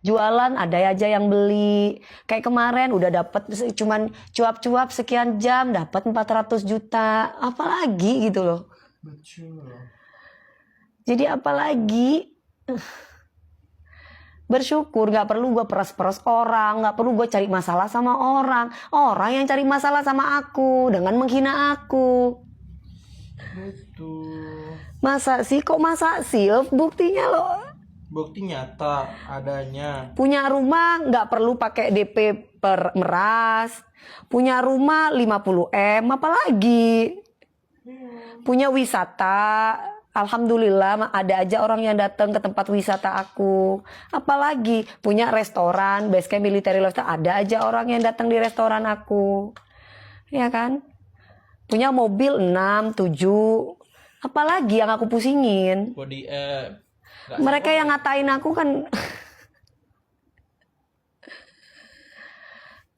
Jualan ada aja yang beli. Kayak kemarin udah dapat cuman cuap-cuap sekian jam dapat 400 juta. Apalagi gitu loh. Betul. Jadi apalagi bersyukur, gak perlu gue peras-peras orang, gak perlu gue cari masalah sama orang. Orang yang cari masalah sama aku dengan menghina aku. Betul. Masa sih? Kok masa sih? Buktinya lo Bukti nyata adanya. punya rumah gak perlu pakai DP per meras. Punya rumah 50M, apalagi? Punya wisata, alhamdulillah ada aja orang yang datang ke tempat wisata aku. Apalagi punya restoran, base camp military lifestyle, ada aja orang yang datang di restoran aku. Ya kan? Punya mobil 6, 7. Apalagi yang aku pusingin? Body Mereka yang ngatain aku kan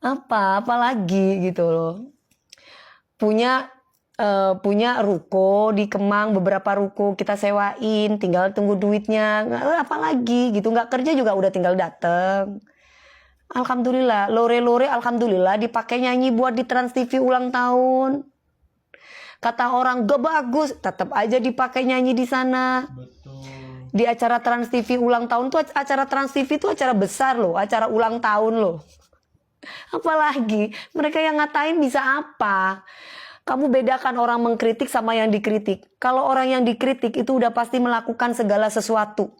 apalagi gitu loh. Punya ruko di Kemang, beberapa ruko kita sewain, tinggal tunggu duitnya. Apalagi gitu, nggak kerja juga udah tinggal dateng. Alhamdulillah, lore-lore alhamdulillah dipakai nyanyi buat di Trans TV ulang tahun. Kata orang gak bagus, tetap aja dipakai nyanyi di sana. Betul. Di acara Trans TV ulang tahun tuh, acara Trans TV tuh acara besar loh, acara ulang tahun loh. Apalagi mereka yang ngatain bisa apa? Kamu bedakan orang mengkritik sama yang dikritik. Kalau orang yang dikritik itu udah pasti melakukan segala sesuatu.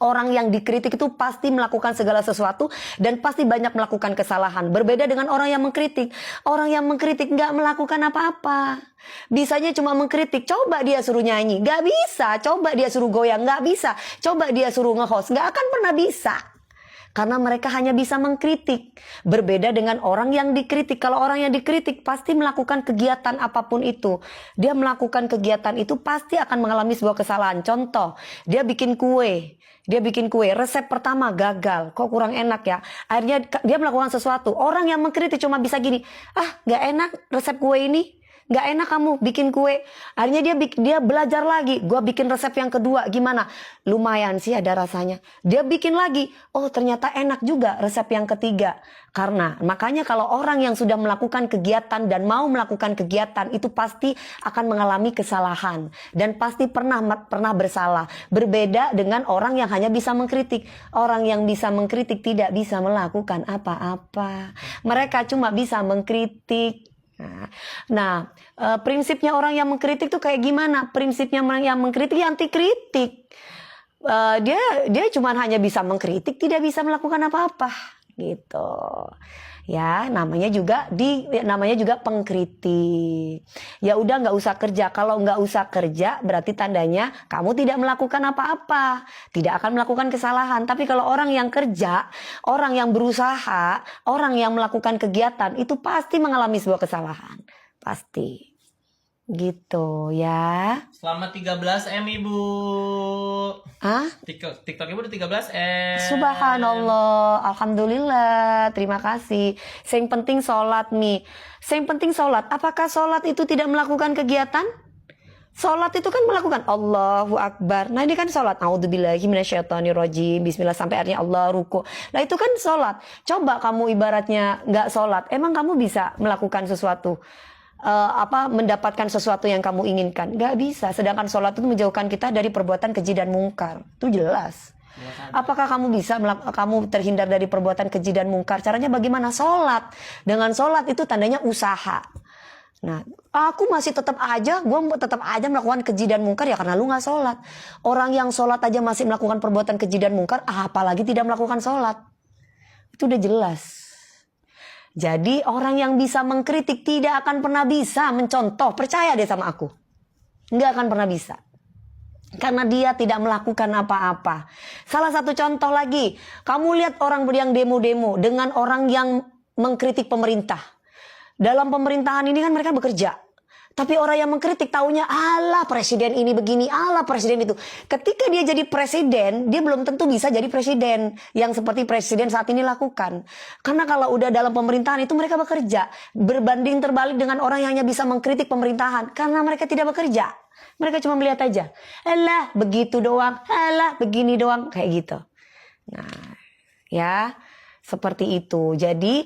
Orang yang dikritik itu pasti melakukan segala sesuatu dan pasti banyak melakukan kesalahan. Berbeda dengan orang yang mengkritik. Orang yang mengkritik nggak melakukan apa-apa. Bisanya cuma mengkritik. Coba dia suruh nyanyi, nggak bisa. Coba dia suruh goyang, nggak bisa. Coba dia suruh nge-host, nggak akan pernah bisa. Karena mereka hanya bisa mengkritik. Berbeda dengan orang yang dikritik. Kalau orang yang dikritik pasti melakukan kegiatan apapun itu. Dia melakukan kegiatan itu pasti akan mengalami sebuah kesalahan. Contoh, dia bikin kue. Resep pertama gagal. Kok kurang enak ya? Akhirnya dia melakukan sesuatu. Orang yang mengkritik cuma bisa gini. Gak enak resep kue ini. Gak enak kamu bikin kue. Akhirnya dia belajar lagi. Gua bikin resep yang kedua. Gimana? Lumayan sih ada rasanya. Dia bikin lagi. Oh ternyata enak juga resep yang ketiga. Karena makanya kalau orang yang sudah melakukan kegiatan dan mau melakukan kegiatan itu pasti akan mengalami kesalahan. Dan pasti pernah bersalah. Berbeda dengan orang yang hanya bisa mengkritik. Orang yang bisa mengkritik tidak bisa melakukan apa-apa. Mereka cuma bisa mengkritik. Nah, prinsipnya orang yang mengkritik tuh kayak gimana? Prinsipnya orang yang mengkritik ya anti kritik. Dia cuma hanya bisa mengkritik, tidak bisa melakukan apa-apa, gitu. Ya, namanya juga pengkritik. Ya udah nggak usah kerja. Kalau nggak usah kerja, berarti tandanya kamu tidak melakukan apa-apa, tidak akan melakukan kesalahan. Tapi kalau orang yang kerja, orang yang berusaha, orang yang melakukan kegiatan itu pasti mengalami sebuah kesalahan, pasti. Gitu ya. Selamat 13M Ibu. TikTok Ibu udah 13M. Subhanallah, alhamdulillah, terima kasih. Yang penting sholat nih. Yang penting sholat. Apakah sholat itu tidak melakukan kegiatan? Sholat itu kan melakukan Allahu Akbar. Nah ini kan sholat. A'udzubillahi minasyaitonirrajim. Bismillah sampai akhirnya Allah ruku. Nah itu kan sholat. Coba kamu ibaratnya nggak sholat. Emang kamu bisa melakukan sesuatu? Mendapatkan sesuatu yang kamu inginkan? Nggak bisa. Sedangkan sholat itu menjauhkan kita dari perbuatan keji dan mungkar. Itu jelas. Apakah kamu bisa kamu terhindar dari perbuatan keji dan mungkar? Caranya bagaimana? Sholat. Dengan sholat itu tandanya usaha. Nah, aku masih gue tetap aja melakukan keji dan mungkar ya karena lu nggak sholat. Orang yang sholat aja masih melakukan perbuatan keji dan mungkar, apalagi tidak melakukan sholat. Itu udah jelas. Jadi orang yang bisa mengkritik tidak akan pernah bisa mencontoh. Percaya deh sama aku. Nggak akan pernah bisa. Karena dia tidak melakukan apa-apa. Salah satu contoh lagi. Kamu lihat orang yang demo-demo dengan orang yang mengkritik pemerintah. Dalam pemerintahan ini kan mereka bekerja. Tapi orang yang mengkritik taunya alah presiden ini begini, alah presiden itu. Ketika dia jadi presiden, dia belum tentu bisa jadi presiden yang seperti presiden saat ini lakukan. Karena kalau udah dalam pemerintahan itu mereka bekerja. Berbanding terbalik dengan orang yang hanya bisa mengkritik pemerintahan. Karena mereka tidak bekerja. Mereka cuma melihat aja. Alah begitu doang, alah begini doang. Kayak gitu. Nah Ya, seperti itu. Jadi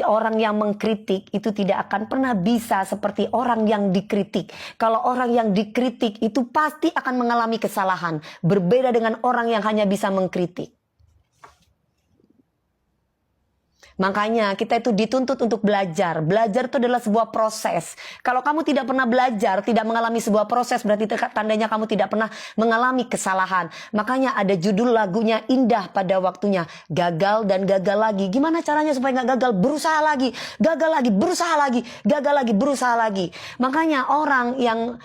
orang yang mengkritik itu tidak akan pernah bisa seperti orang yang dikritik. Kalau orang yang dikritik itu pasti akan mengalami kesalahan. Berbeda dengan orang yang hanya bisa mengkritik. Makanya kita itu dituntut untuk belajar. Belajar itu adalah sebuah proses. Kalau kamu tidak pernah belajar, tidak mengalami sebuah proses, berarti tandanya kamu tidak pernah mengalami kesalahan. Makanya ada judul lagunya Indah Pada Waktunya. Gagal dan gagal lagi. Gimana caranya supaya nggak gagal? Berusaha lagi. Gagal lagi, berusaha lagi. Gagal lagi, berusaha lagi. Makanya orang yang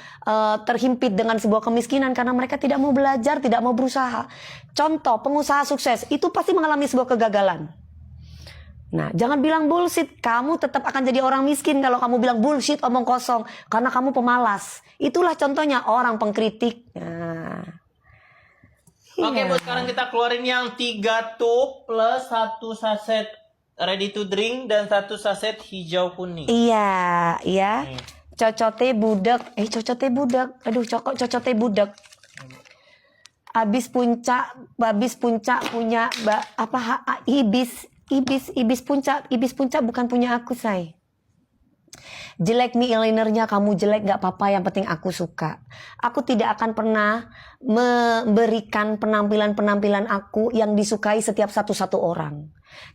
terhimpit dengan sebuah kemiskinan karena mereka tidak mau belajar, tidak mau berusaha. Contoh, pengusaha sukses itu pasti mengalami sebuah kegagalan. Nah, jangan bilang bullshit. Kamu tetap akan jadi orang miskin kalau kamu bilang bullshit, omong kosong. Karena kamu pemalas. Itulah contohnya orang pengkritik. Nah, Oke iya. Bu, sekarang kita keluarin yang 3 tub plus 1 saset ready to drink dan 1 saset hijau kuning. Iya, ya. Cocote budak. Cocote budak. Aduh, cocote budak. Habis puncak punya ibis puncak bukan punya aku, say. Jelek nih eyelinernya, kamu jelek gak apa-apa, yang penting aku suka. Aku tidak akan pernah memberikan penampilan-penampilan aku yang disukai setiap satu-satu orang.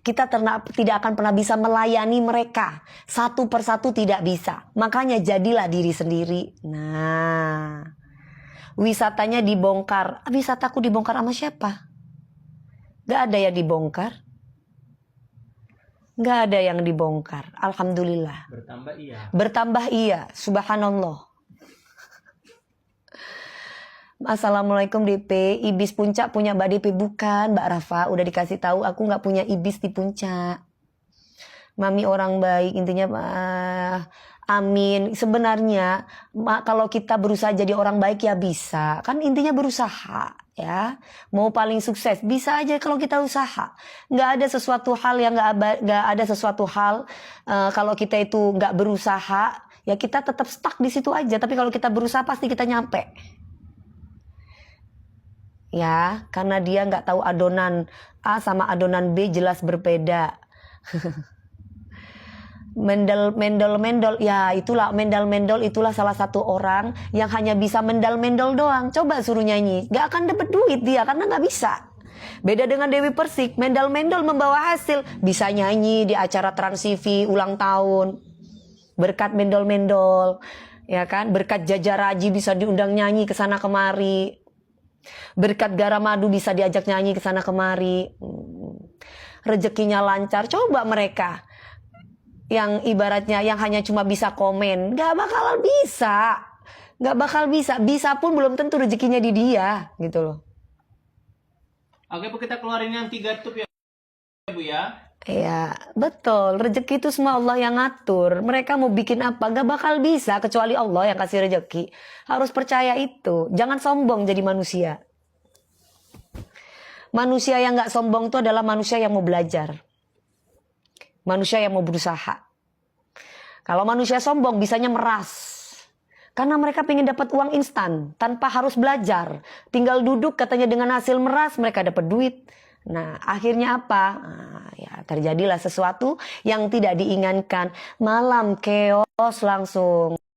Kita tidak akan pernah bisa melayani mereka satu persatu, tidak bisa. Makanya jadilah diri sendiri. Nah, wisatanya dibongkar. Wisataku dibongkar sama siapa? Gak ada yang dibongkar. Gak ada yang dibongkar. Alhamdulillah. Bertambah iya. Bertambah iya. Subhanallah. Assalamualaikum DP. Ibis puncak punya Mbak DP? Bukan, Mbak Rafa. Udah dikasih tahu aku gak punya ibis di puncak. Mami orang baik. Intinya amin. Sebenarnya kalau kita berusaha jadi orang baik ya bisa. Kan intinya berusaha. Ya, mau paling sukses bisa aja kalau kita usaha. Nggak ada sesuatu hal yang nggak ada sesuatu hal kalau kita itu nggak berusaha, ya kita tetap stuck di situ aja. Tapi kalau kita berusaha pasti kita nyampe. Ya, karena dia nggak tahu adonan A sama adonan B jelas berbeda. Mendol, ya itulah mendol itulah salah satu orang yang hanya bisa mendol doang. Coba suruh nyanyi, gak akan dapat duit dia karena gak bisa. Beda dengan Dewi Persik, mendol membawa hasil. Bisa nyanyi di acara Trans TV ulang tahun berkat mendol, ya kan. Berkat Jaja Raji bisa diundang nyanyi ke sana kemari. Berkat Garamadu bisa diajak nyanyi ke sana kemari. Rezekinya lancar. Coba mereka yang ibaratnya yang hanya cuma bisa komen, gak bakal bisa pun belum tentu rezekinya di dia gitu loh. Oke Bu, kita keluarin yang 3 tub ya Bu ya. Iya betul, rezeki itu semua Allah yang ngatur. Mereka mau bikin apa gak bakal bisa kecuali Allah yang kasih rezeki. Harus percaya itu. Jangan sombong jadi manusia. Manusia yang gak sombong itu adalah manusia yang mau belajar, manusia yang mau berusaha. Kalau manusia sombong bisanya meras. Karena mereka pengen dapat uang instan tanpa harus belajar. Tinggal duduk katanya dengan hasil meras mereka dapat duit. Nah akhirnya apa? Nah, ya terjadilah sesuatu yang tidak diinginkan. Malam chaos langsung.